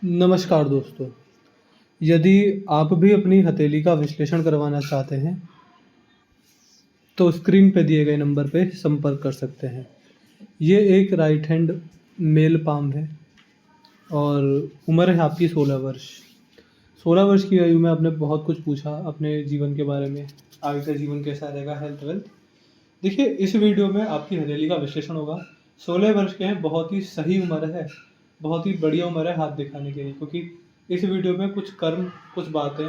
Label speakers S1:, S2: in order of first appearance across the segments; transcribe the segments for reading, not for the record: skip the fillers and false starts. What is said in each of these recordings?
S1: नमस्कार दोस्तों। यदि आप भी अपनी हथेली का विश्लेषण करवाना चाहते हैं तो स्क्रीन पे दिए गए नंबर पे संपर्क कर सकते हैं। ये एक राइट हैंड मेल पाम है और उम्र है आपकी 16 वर्ष। 16 वर्ष की आयु में आपने बहुत कुछ पूछा अपने जीवन के बारे में, आगे का जीवन कैसा रहेगा, हेल्थ वेल्थ। देखिए, इस वीडियो में आपकी हथेली का विश्लेषण होगा। 16 वर्ष के हैं, बहुत ही सही उम्र है, बहुत ही बढ़िया उम्र है हाथ दिखाने के लिए, क्योंकि इस वीडियो में कुछ कर्म, कुछ बातें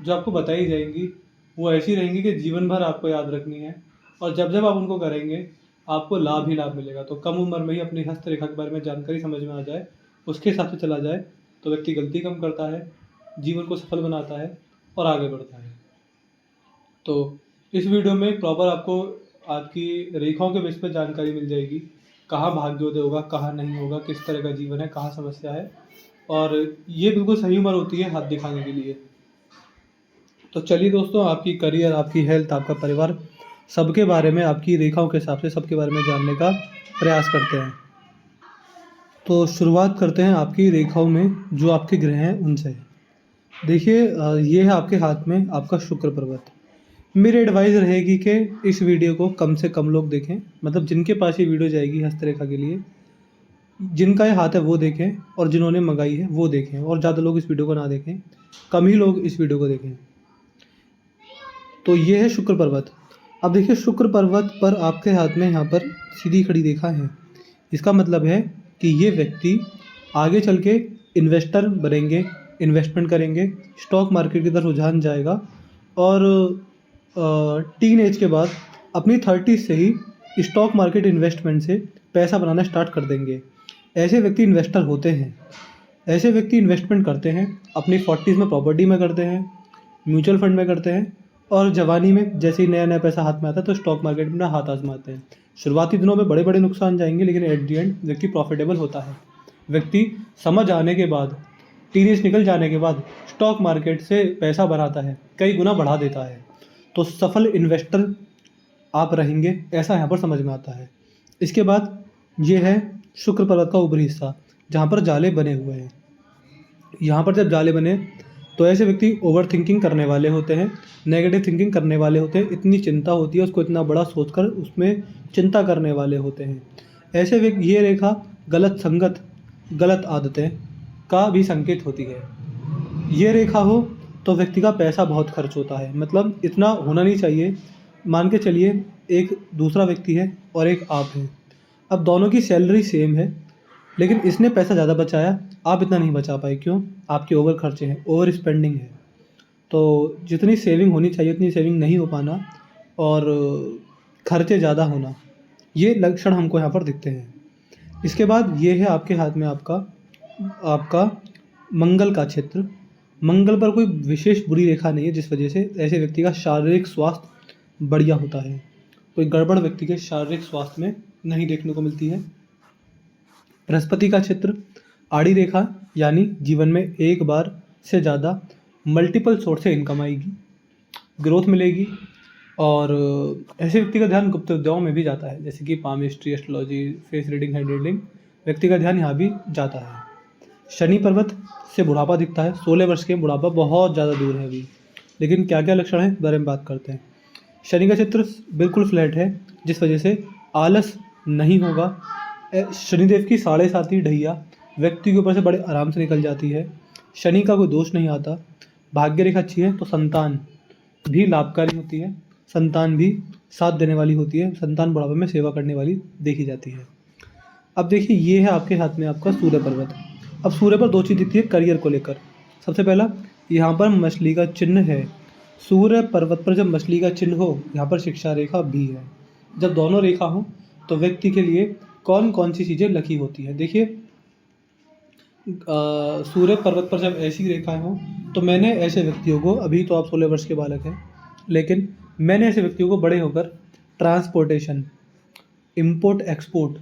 S1: जो आपको बताई जाएंगी वो ऐसी रहेंगी कि जीवन भर आपको याद रखनी है, और जब जब आप उनको करेंगे आपको लाभ ही लाभ मिलेगा। तो कम उम्र में ही अपनी हस्तरेखा के बारे में जानकारी समझ में आ जाए, उसके हिसाब से चला जाए तो व्यक्ति गलती कम करता है, जीवन को सफल बनाता है और आगे बढ़ता है। तो इस वीडियो में प्रॉपर आपको आपकी रेखाओं के बेस पर जानकारी मिल जाएगी, कहाँ भाग्योदय होगा, कहाँ नहीं होगा, किस तरह का जीवन है, कहाँ समस्या है, और ये बिल्कुल सही उम्र होती है हाथ दिखाने के लिए। तो चलिए दोस्तों, आपकी करियर, आपकी हेल्थ, आपका परिवार, सबके बारे में, आपकी रेखाओं के हिसाब से सबके बारे में जानने का प्रयास करते हैं। तो शुरुआत करते हैं आपकी रेखाओं में जो आपके ग्रह हैं उनसे। देखिए, ये है आपके हाथ में आपका शुक्र पर्वत। मेरी एडवाइस रहेगी कि इस वीडियो को कम से कम लोग देखें, मतलब जिनके पास ये वीडियो जाएगी हस्तरेखा के लिए, जिनका ये हाथ है वो देखें, और जिन्होंने मंगाई है वो देखें, और ज़्यादा लोग इस वीडियो को ना देखें, कम ही लोग इस वीडियो को देखें। तो ये है शुक्र पर्वत। अब देखिए, शुक्र पर्वत पर आपके हाथ में यहाँ पर सीधी खड़ी रेखा है। इसका मतलब है कि ये व्यक्ति आगे चल के इन्वेस्टर बनेंगे, इन्वेस्टमेंट करेंगे, स्टॉक मार्केट की तरफ रुझान जाएगा, और टीन एज के बाद अपनी 30 से ही स्टॉक मार्केट इन्वेस्टमेंट से पैसा बनाना स्टार्ट कर देंगे। ऐसे व्यक्ति इन्वेस्टर होते हैं। ऐसे व्यक्ति इन्वेस्टमेंट करते हैं, अपनी 40s में प्रॉपर्टी में करते हैं, म्यूचुअल फंड में करते हैं, और जवानी में जैसे ही नया नया पैसा हाथ में आता है तो स्टॉक मार्केट में अपना हाथ आजमाते हैं। शुरुआती दिनों में बड़े बड़े नुकसान जाएंगे, लेकिन एट दी एंड व्यक्ति प्रॉफिटेबल होता है। व्यक्ति समझ आने के बाद, टीनेज निकल जाने के बाद स्टॉक मार्केट से पैसा बनाता है, कई गुना बढ़ा देता है। तो सफल इन्वेस्टर आप रहेंगे, ऐसा यहाँ पर समझ में आता है। इसके बाद ये है शुक्र पर्वत का ऊपरी हिस्सा, जहाँ पर जाले बने हुए हैं। यहाँ पर जब जाले बने तो ऐसे व्यक्ति ओवर थिंकिंग करने वाले होते हैं, नेगेटिव थिंकिंग करने वाले होते हैं, इतनी चिंता होती है उसको इतना बड़ा सोचकर उसमें चिंता करने वाले होते हैं। ऐसे व्यक्ति, ये रेखा गलत संगत, गलत आदतें का भी संकेत होती है। ये रेखा हो तो व्यक्ति का पैसा बहुत खर्च होता है, मतलब इतना होना नहीं चाहिए। मान के चलिए एक दूसरा व्यक्ति है और एक आप हैं, अब दोनों की सैलरी सेम है, लेकिन इसने पैसा ज़्यादा बचाया, आप इतना नहीं बचा पाए। क्यों? आपके ओवर खर्चे हैं, ओवर स्पेंडिंग है। तो जितनी सेविंग होनी चाहिए उतनी सेविंग नहीं हो पाना, और खर्चे ज़्यादा होना, ये लक्षण हमको यहाँ पर दिखते हैं। इसके बाद ये है आपके हाथ में आपका आपका मंगल का क्षेत्र। मंगल पर कोई विशेष बुरी रेखा नहीं है, जिस वजह से ऐसे व्यक्ति का शारीरिक स्वास्थ्य बढ़िया होता है। कोई गड़बड़ व्यक्ति के शारीरिक स्वास्थ्य में नहीं देखने को मिलती है। बृहस्पति का क्षेत्र आड़ी रेखा, यानी जीवन में एक बार से ज़्यादा मल्टीपल सोर्स से इनकम आएगी, ग्रोथ मिलेगी, और ऐसे व्यक्ति का ध्यान गुप्त विद्याओं में भी जाता है, जैसे कि palmistry, astrology, face reading, hand reading, व्यक्ति का ध्यान यहाँ भी जाता है। शनि पर्वत से बुढ़ापा दिखता है। 16 वर्ष के बुढ़ापा बहुत ज़्यादा दूर है अभी, लेकिन क्या क्या लक्षण है इस बारे में बात करते हैं। शनि का क्षेत्र बिल्कुल फ्लैट है, जिस वजह से आलस नहीं होगा। शनिदेव की 7.5 ढैया व्यक्ति के ऊपर से बड़े आराम से निकल जाती है। शनि का कोई दोष नहीं आता। भाग्य रेखा अच्छी है तो संतान भी लाभकारी होती है, संतान भी साथ देने वाली होती है, संतान बुढ़ापे में सेवा करने वाली देखी जाती है। अब देखिए, ये है आपके हाथ में आपका सूर्य पर्वत। अब सूर्य पर दो चीज़ दिखती है करियर को लेकर। सबसे पहला, यहाँ पर मछली का चिन्ह है। सूर्य पर्वत पर जब मछली का चिन्ह हो, यहाँ पर शिक्षा रेखा भी है। जब दोनों रेखा हो तो व्यक्ति के लिए कौन कौन सी चीज़ें लकी होती है। देखिए, सूर्य पर्वत पर जब ऐसी रेखाएं हो तो मैंने ऐसे व्यक्तियों को, अभी तो आप 16 वर्ष के बालक हैं, लेकिन मैंने ऐसे व्यक्तियों को बड़े होकर ट्रांसपोर्टेशन, इम्पोर्ट एक्सपोर्ट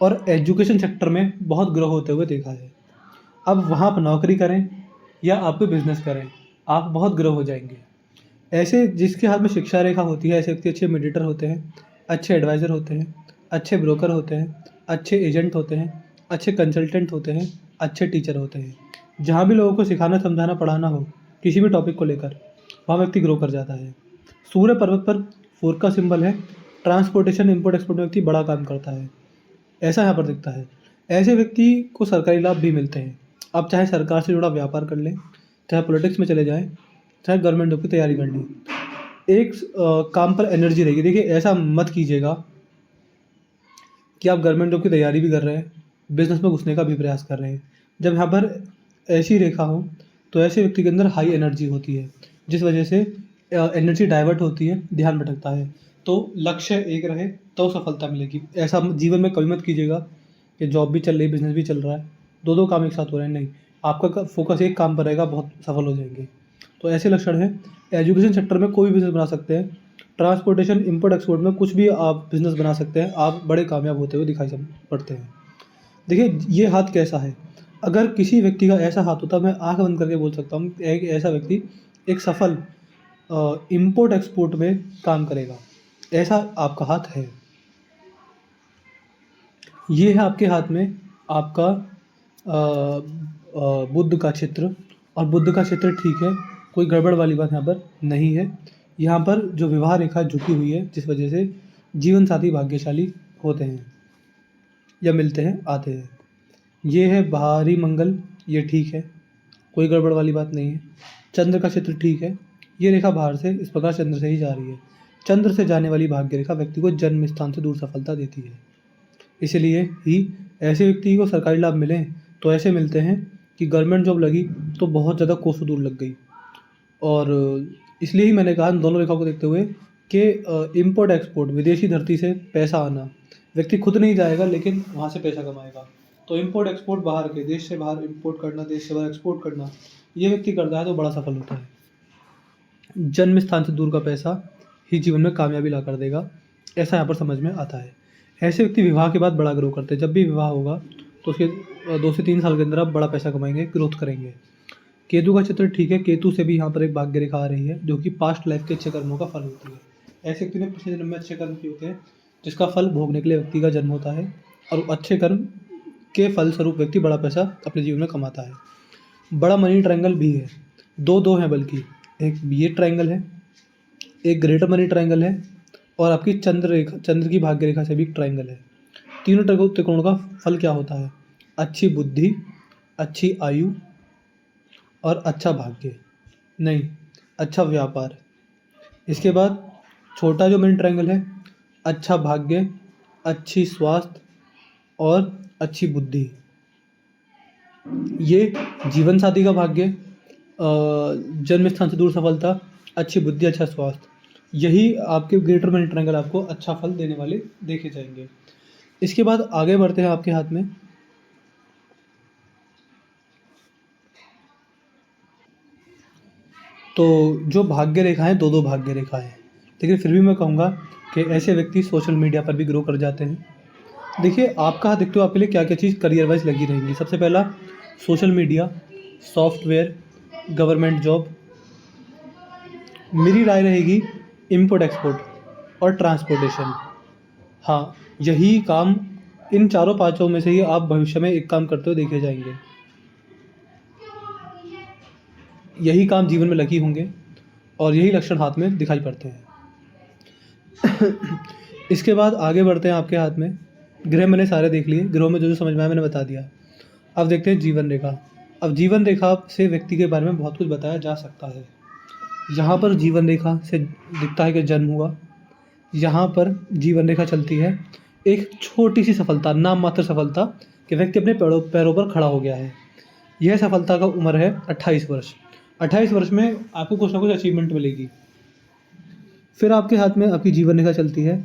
S1: और एजुकेशन सेक्टर में बहुत ग्रो होते हुए देखा है। अब वहाँ पर नौकरी करें या आप कोई बिजनेस करें, आप बहुत ग्रो हो जाएंगे। ऐसे जिसके हाथ में शिक्षा रेखा होती है, ऐसे व्यक्ति अच्छे मेडिटर होते हैं, अच्छे एडवाइज़र होते हैं, अच्छे ब्रोकर होते हैं, अच्छे एजेंट होते हैं, अच्छे कंसल्टेंट होते हैं, अच्छे टीचर होते हैं। जहाँ भी लोगों को सिखाना, समझाना, पढ़ाना हो, किसी भी टॉपिक को लेकर, वहाँ व्यक्ति ग्रो कर जाता है। सूर्य पर्वत पर 4 का सिंबल है। ट्रांसपोर्टेशन, इम्पोर्ट एक्सपोर्ट में व्यक्ति बड़ा काम करता है, ऐसा यहाँ पर दिखता है। ऐसे व्यक्ति को सरकारी लाभ भी मिलते हैं। आप चाहे सरकार से जुड़ा व्यापार कर लें, चाहे पॉलिटिक्स में चले जाएँ, चाहे गवर्नमेंट जॉब की तैयारी कर लें, एक काम पर एनर्जी रहेगी। देखिए, ऐसा मत कीजिएगा कि आप गवर्नमेंट जॉब की तैयारी भी कर रहे हैं, बिज़नेस में घुसने का भी प्रयास कर रहे हैं। जब यहाँ पर ऐसी रेखा हो, तो ऐसे व्यक्ति के अंदर हाई एनर्जी होती है, जिस वजह से एनर्जी डाइवर्ट होती है, ध्यान भटकता है। तो लक्ष्य एक रहे तो सफलता मिलेगी। ऐसा जीवन में कभी मत कीजिएगा कि जॉब भी चल रही है, बिज़नेस भी चल रहा है, 2-2 काम एक साथ हो रहे हैं, नहीं। आपका फोकस एक काम पर रहेगा, बहुत सफल हो जाएंगे। तो ऐसे लक्षण हैं। एजुकेशन सेक्टर में कोई भी बिज़नेस बना सकते हैं। ट्रांसपोर्टेशन, इम्पोर्ट एक्सपोर्ट में कुछ भी आप बिज़नेस बना सकते हैं, आप बड़े कामयाब होते हुए दिखाई पड़ते हैं। देखिए, ये हाथ कैसा है? अगर किसी व्यक्ति का ऐसा हाथ होता, मैं आँख बंद करके बोल सकता हूँ, एक ऐसा व्यक्ति एक सफल इम्पोर्ट एक्सपोर्ट में काम करेगा। ऐसा आपका हाथ है। ये है आपके हाथ में आपका बुध का चित्र, और बुध का चित्र ठीक है, कोई गड़बड़ वाली बात यहाँ पर नहीं है। यहाँ पर जो विवाह रेखा झुकी हुई है, जिस वजह से जीवन साथी भाग्यशाली होते हैं या मिलते हैं, आते हैं। ये है बाहरी मंगल, ये ठीक है, कोई गड़बड़ वाली बात नहीं है। चंद्र का चित्र ठीक है, ये रेखा बाहर से इस प्रकार चंद्र से ही जा रही है। चंद्र से जाने वाली भाग्य रेखा व्यक्ति को जन्म स्थान से दूर सफलता देती है। इसलिए ही ऐसे व्यक्ति को सरकारी लाभ मिले तो ऐसे मिलते हैं कि गवर्नमेंट जॉब लगी तो बहुत ज़्यादा कोसों दूर लग गई। और इसलिए ही मैंने कहा इन दोनों रेखाओं को देखते हुए कि इम्पोर्ट एक्सपोर्ट, विदेशी धरती से पैसा आना, व्यक्ति खुद नहीं जाएगा लेकिन वहाँ से पैसा कमाएगा। तो इम्पोर्ट एक्सपोर्ट, बाहर के देश से बाहर इम्पोर्ट करना, देश से बाहर एक्सपोर्ट करना, ये व्यक्ति करता है तो बड़ा सफल होता है। जन्म स्थान से दूर का पैसा ही जीवन में कामयाबी ला कर देगा, ऐसा यहाँ पर समझ में आता है। ऐसे व्यक्ति विवाह के बाद बड़ा ग्रो करते हैं। जब भी विवाह होगा तो उसके 2 से 3 साल के अंदर आप बड़ा पैसा कमाएंगे, ग्रोथ करेंगे। केतु का चित्र ठीक है, केतु से भी यहाँ पर एक भाग्य रेखा आ रही है, जो कि पास्ट लाइफ के अच्छे कर्मों का फल होती है। ऐसे व्यक्ति ने पिछले जन्म में अच्छे कर्म किए होते हैं, जिसका फल भोगने के लिए व्यक्ति का जन्म होता है, और अच्छे कर्म के फलस्वरूप व्यक्ति बड़ा पैसा अपने जीवन में कमाता है। बड़ा मनी ट्रायंगल भी है, दो हैं बल्कि, एक ये ट्रायंगल है, एक ग्रेटर मनी ट्रायंगल है, और आपकी चंद्र की भाग्य रेखा से भी एक ट्रायंगल है। तीनों त्रिकोणों का फल क्या होता है? अच्छी बुद्धि, अच्छी आयु और अच्छा भाग्य, नहीं, अच्छा व्यापार। इसके बाद छोटा जो मनी ट्रायंगल है, अच्छा भाग्य, अच्छी स्वास्थ्य और अच्छी बुद्धि। ये जीवन साथी का भाग्य, जन्म स्थान से दूर सफलता, अच्छी बुद्धि, अच्छा स्वास्थ्य, यही आपके ग्रेटर मनी ट्रायंगल आपको अच्छा फल देने वाले देखे जाएंगे। इसके बाद आगे बढ़ते हैं आपके हाथ में तो जो भाग्य रेखाएं, दो भाग्य रेखाएं, लेकिन फिर भी मैं कहूँगा कि ऐसे व्यक्ति सोशल मीडिया पर भी ग्रो कर जाते हैं। देखिए, आपका हाथ देखते हो आपके लिए क्या क्या चीज़ करियर वाइज लगी रहेंगी। सबसे पहला social media, software, government job. मेरी राय रहेगी इम्पोर्ट एक्सपोर्ट और ट्रांसपोर्टेशन। हाँ, यही काम, इन चारों पाँचों में से ही आप भविष्य में एक काम करते हुए देखे जाएंगे। यही काम जीवन में लगी होंगे और यही लक्षण हाथ में दिखाई पड़ते हैं। इसके बाद आगे बढ़ते हैं आपके हाथ में। ग्रह मैंने सारे देख लिए, ग्रहों में जो जो समझ में आया मैंने बता दिया। अब देखते हैं जीवन रेखा। अब जीवन रेखा से व्यक्ति के बारे में बहुत कुछ बताया जा सकता है। यहाँ पर जीवन रेखा से दिखता है कि जन्म हुआ, यहाँ पर जीवन रेखा चलती है, एक छोटी सी सफलता, नाम मात्र सफलता, कि व्यक्ति अपने पैरों पर खड़ा हो गया है। यह सफलता का उम्र है 28 वर्ष। 28 वर्ष में आपको कुछ ना कुछ अचीवमेंट मिलेगी। फिर आपके हाथ में आपकी जीवन रेखा चलती है।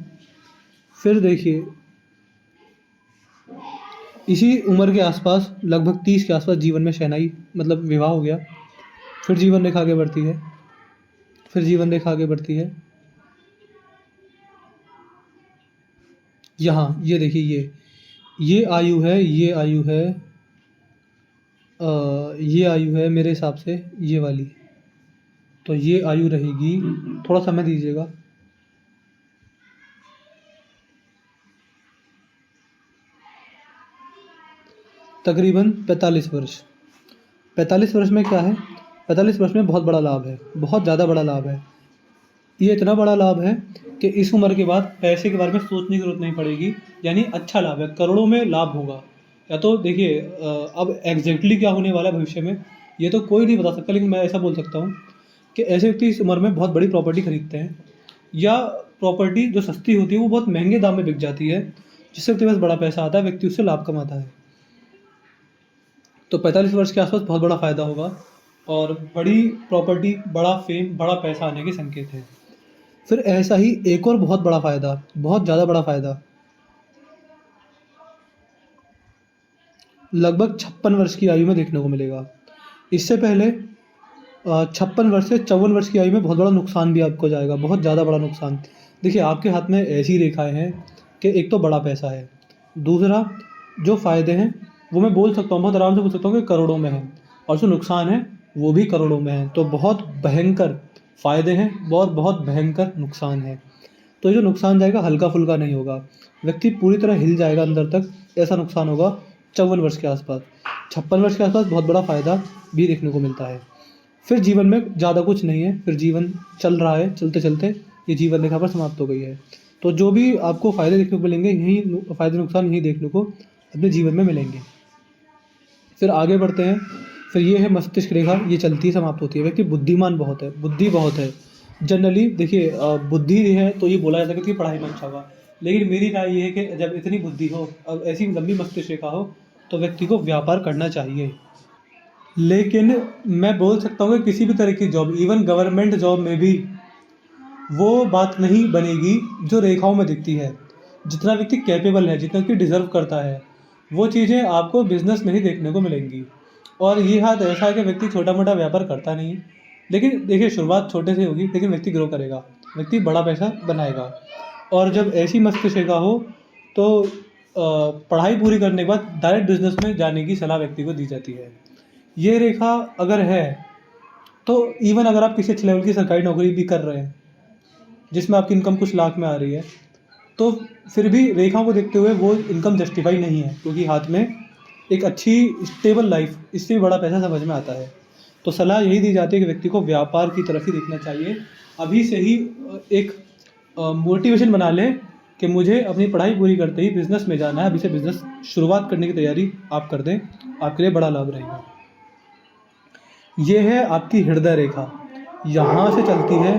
S1: फिर देखिए, इसी उम्र के आसपास, लगभग 30 के आसपास जीवन में शहनाई, मतलब विवाह हो गया। फिर जीवन रेखा आगे बढ़ती है, फिर जीवन रेखा आगे बढ़ती है। यहाँ ये देखिए, ये आयु है, ये आयु है, ये आयु है मेरे हिसाब से ये वाली, तो ये आयु रहेगी, थोड़ा समय दीजिएगा। तकरीबन 45 वर्ष। 45 वर्ष में क्या है, 45 वर्ष में बहुत बड़ा लाभ है, बहुत ज़्यादा बड़ा लाभ है। ये इतना बड़ा लाभ है कि इस उम्र के बाद पैसे के बारे में सोचने की ज़रूरत नहीं पड़ेगी, यानी अच्छा लाभ है, करोड़ों में लाभ होगा। या तो देखिए अब एग्जैक्टली क्या होने वाला है भविष्य में ये तो कोई नहीं बता सकता, लेकिन मैं ऐसा बोल सकता हूँ कि ऐसे व्यक्ति इस उम्र में बहुत बड़ी प्रॉपर्टी खरीदते हैं, या प्रॉपर्टी जो सस्ती होती है वो बहुत महंगे दाम में बिक जाती है, जिससे व्यक्ति के पास बड़ा पैसा आता है, व्यक्ति उससे लाभ कमाता है। तो 45 वर्ष के आसपास बहुत बड़ा फ़ायदा होगा और बड़ी प्रॉपर्टी, बड़ा फेम, बड़ा पैसा आने के संकेत है। फिर ऐसा ही एक और बहुत बड़ा फ़ायदा, बहुत ज़्यादा बड़ा फ़ायदा, लगभग 56 वर्ष की आयु में देखने को मिलेगा। इससे पहले 56 वर्ष से 54 वर्ष की आयु में बहुत बड़ा नुकसान भी आपको जाएगा, बहुत ज़्यादा बड़ा नुकसान। देखिए आपके हाथ में ऐसी रेखाएं हैं कि एक तो बड़ा पैसा है, दूसरा जो फ़ायदे हैं वो मैं बोल सकता हूँ, बहुत आराम से बोल सकता हूँ कि करोड़ों में है, और जो नुकसान है वो भी करोड़ों में है। तो बहुत भयंकर फ़ायदे हैं और बहुत भयंकर नुकसान है। तो ये जो नुकसान जाएगा हल्का फुल्का नहीं होगा, व्यक्ति पूरी तरह हिल जाएगा अंदर तक, ऐसा नुकसान होगा 54 वर्ष के आसपास। 56 वर्ष के आसपास बहुत बड़ा फ़ायदा भी देखने को मिलता है। फिर जीवन में ज़्यादा कुछ नहीं है, फिर जीवन चल रहा है, चलते चलते ये जीवन रेखा पर समाप्त हो गई है। तो जो भी आपको फ़ायदे देखने को मिलेंगे, यही फ़ायदे नुकसान यही देखने को अपने जीवन में मिलेंगे। फिर आगे बढ़ते हैं। फिर ये है मस्तिष्क रेखा, ये चलती है, समाप्त होती है। व्यक्ति बुद्धिमान बहुत है, बुद्धि बहुत है। जनरली देखिए बुद्धि है तो ये बोला जाता है कि पढ़ाई में अच्छा होगा, लेकिन मेरी राय ये है कि जब इतनी बुद्धि हो, अब ऐसी लंबी मस्तिष्क रेखा हो, तो व्यक्ति को व्यापार करना चाहिए। लेकिन मैं बोल सकता हूँ कि किसी भी तरह की जॉब, इवन गवर्नमेंट जॉब में भी वो बात नहीं बनेगी जो रेखाओं में दिखती है। जितना व्यक्ति कैपेबल है, जितना व्यक्ति डिज़र्व करता है, वो चीज़ें आपको बिजनेस में ही देखने को मिलेंगी। और ये हाथ ऐसा है कि व्यक्ति छोटा मोटा व्यापार करता नहीं है, लेकिन देखिए शुरुआत छोटे से होगी, लेकिन व्यक्ति ग्रो करेगा, व्यक्ति बड़ा पैसा बनाएगा। और जब ऐसी मस्तिष्क रेखा हो तो पढ़ाई पूरी करने के बाद डायरेक्ट बिजनेस में जाने की सलाह व्यक्ति को दी जाती है। ये रेखा अगर है तो इवन अगर आप किसी अच्छे लेवल की सरकारी नौकरी भी कर रहे हैं जिसमें आपकी इनकम कुछ लाख में आ रही है, तो फिर भी रेखाओं को देखते हुए वो इनकम जस्टिफाई नहीं है, क्योंकि हाथ में एक अच्छी स्टेबल लाइफ, इससे भी बड़ा पैसा समझ में आता है। तो सलाह यही दी जाती है कि व्यक्ति को व्यापार की तरफ ही देखना चाहिए। अभी से ही एक मोटिवेशन बना ले कि मुझे अपनी पढ़ाई पूरी करते ही बिज़नेस में जाना है, अभी से बिज़नेस शुरुआत करने की तैयारी आप कर दें, आपके लिए बड़ा लाभ रहेगा। ये है आपकी हृदय रेखा, यहाँ से चलती है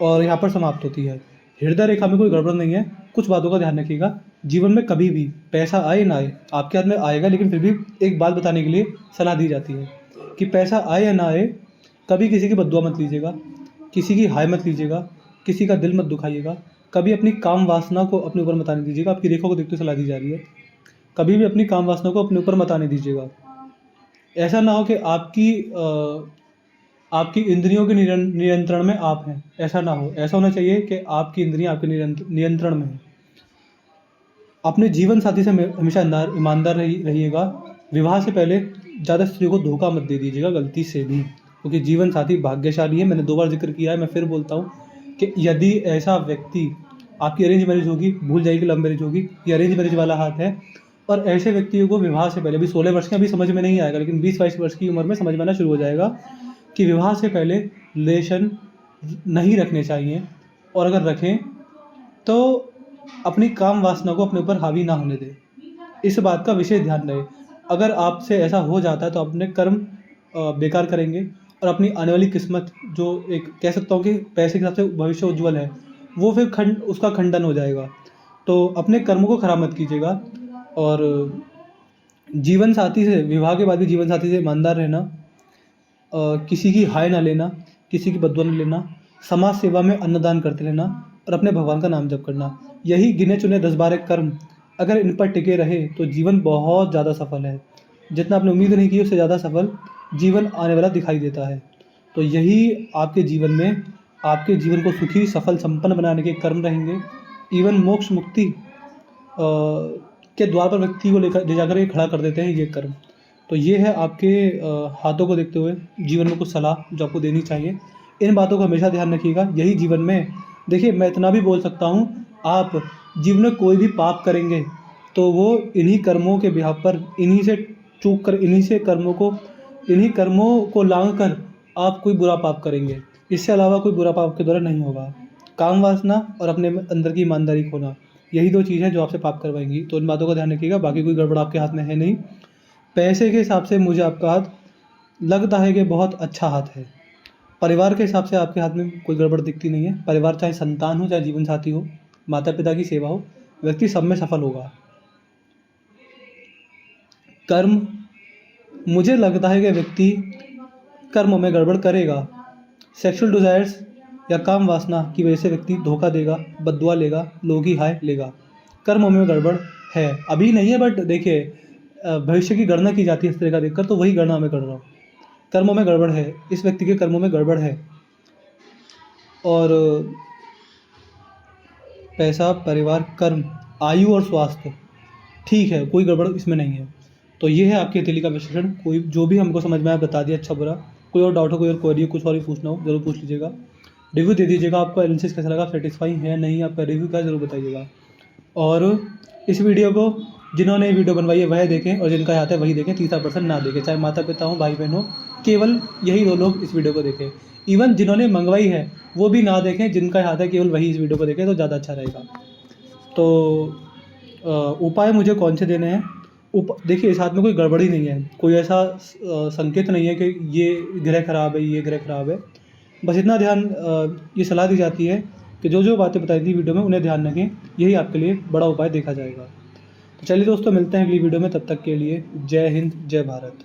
S1: और यहाँ पर समाप्त होती है। हृदय रेखा में कोई गड़बड़ नहीं है, कुछ बातों का ध्यान रखिएगा। जीवन में कभी भी पैसा आए ना आए, आपके हाथ में आएगा, लेकिन फिर भी एक बात बताने के लिए सलाह दी जाती है कि पैसा आए या ना आए, कभी किसी की बद्दुआ मत लीजिएगा, किसी की हाय मत लीजिएगा, किसी का दिल मत दुखाइएगा, कभी अपनी काम वासना को अपने ऊपर मत आने दीजिएगा। आपकी रेखा को देखते सलाह दी जा रही है, कभी भी अपनी काम वासना को अपने ऊपर मत आने दीजिएगा। ऐसा ना हो कि आपकी इंद्रियों के नियंत्रण में आप हैं, ऐसा ना हो। ऐसा होना चाहिए कि आपकी इंद्रियां आपके नियंत्रण में हैं। अपने जीवन साथी से हमेशा ईमानदार रहिएगा। विवाह से पहले ज़्यादा स्त्री को धोखा मत दे दीजिएगा गलती से भी, क्योंकि जीवन साथी भाग्यशाली है। मैंने 2 बार जिक्र किया है, मैं फिर बोलता हूँ कि यदि ऐसा व्यक्ति, आपकी अरेंज मैरिज होगी, भूल जाइए कि लव मैरिज होगी, ये अरेंज मैरिज वाला हाथ है, और ऐसे व्यक्तियों को विवाह से पहले, अभी 16 वर्ष का अभी समझ में नहीं आएगा, लेकिन 20-22 वर्ष की उम्र में समझ में आना शुरू हो जाएगा कि विवाह से पहले रिलेशन नहीं रखने चाहिए, और अगर रखें तो अपनी काम वासना को अपने ऊपर हावी ना होने दें। इस बात का विशेष ध्यान रहे। अगर आपसे ऐसा हो जाता है तो अपने कर्म बेकार करेंगे, और अपनी आने वाली किस्मत, जो एक कह सकता हूँ कि पैसे के हिसाब से भविष्य उज्ज्वल है, वो फिर उसका खंडन हो जाएगा। तो अपने कर्मों को खराब मत कीजिएगा। और जीवन साथी से, विवाह के बाद भी जीवन साथी से ईमानदार रहना, किसी की हाय ना लेना, किसी की बददुआ ना लेना, समाज सेवा में अन्नदान करते रहना, और अपने भगवान का नाम जप करना। यही गिने चुने 10-12 कर्म अगर इन पर टिके रहे तो जीवन बहुत ज़्यादा सफल है। जितना आपने उम्मीद नहीं की उससे ज़्यादा सफल जीवन आने वाला दिखाई देता है। तो यही आपके जीवन में, आपके जीवन को सुखी, सफल, संपन्न बनाने के कर्म रहेंगे। इवन मोक्ष मुक्ति के द्वार पर व्यक्ति को ले जाकर ये खड़ा कर देते हैं ये कर्म। तो ये है आपके हाथों को देखते हुए जीवन में कुछ सलाह जो आपको देनी चाहिए। इन बातों को हमेशा ध्यान रखिएगा। यही जीवन में, देखिए मैं इतना भी बोल सकता हूँ, आप जीवन में कोई भी पाप करेंगे तो वो इन्हीं कर्मों के बिहाफ पर, इन्हीं से चूक कर इन्हीं कर्मों को लांघ कर आप कोई बुरा पाप करेंगे। इससे अलावा कोई बुरा पाप के द्वारा नहीं होगा। काम वासना और अपने अंदर की ईमानदारी खोना, यही 2 चीज़ हैं जो आपसे पाप करवाएंगी। तो इन बातों का ध्यान रखिएगा। बाकी कोई गड़बड़ आपके हाथ में है नहीं। पैसे के हिसाब से मुझे आपका हाथ लगता है कि बहुत अच्छा हाथ है। परिवार के हिसाब से आपके हाथ में कोई गड़बड़ दिखती नहीं है। परिवार चाहे संतान हो, चाहे जीवन साथी हो, माता पिता की सेवा हो, व्यक्ति सब में सफल होगा। कर्म, मुझे लगता है कि व्यक्ति कर्मों में गड़बड़ करेगा। सेक्सुअल डिज़ायर्स या काम वासना की वजह से व्यक्ति धोखा देगा, बददुआ लेगा, लोगों की हाय लेगा। कर्मों में गड़बड़ है, अभी नहीं है, बट देखिए भविष्य की गणना की जाती है इस तरह का देखकर, तो वही गणना मैं कर रहा हूँ। कर्मों में गड़बड़ है, इस व्यक्ति के कर्मों में गड़बड़ है। और पैसा, परिवार, कर्म, आयु और स्वास्थ्य ठीक है, कोई गड़बड़ इसमें नहीं है। तो ये है आपकी हथेली का विश्लेषण। कोई जो भी हमको समझ में आया बता दिया, अच्छा बुरा। कोई और डाउट हो, कोई और क्वेरी हो, कुछ और भी पूछना हो, ज़रूर पूछ लीजिएगा। रिव्यू दे दीजिएगा, आपका एनालिसिस कैसा लगा, सेटिस्फाई है नहीं, आपका रिव्यू क्या ज़रूर बताइएगा। और इस वीडियो को जिन्होंने ये वीडियो बनवाई है वह देखें, और जिनका हाथ है वही देखें, तीसरा पर्सन ना देखें। चाहे माता पिता हो, भाई बहन हो, केवल यही 2 लोग इस वीडियो को देखें। इवन जिन्होंने मंगवाई है वो भी ना देखें, जिनका हाथ है केवल वही इस वीडियो को देखें, तो ज़्यादा अच्छा रहेगा। तो उपाय मुझे कौन से देने हैं? देखिए, इस हाथ में कोई गड़बड़ी नहीं है, कोई ऐसा संकेत नहीं है कि ये ग्रह खराब है, ये ग्रह खराब है। बस इतना ध्यान ये सलाह दी जाती है कि जो जो बातें बताई थी वीडियो में उन्हें ध्यान रखें, यही आपके लिए बड़ा उपाय देखा जाएगा। तो चलिए दोस्तों, मिलते हैं अगली वीडियो में, तब तक के लिए जय हिंद, जय भारत।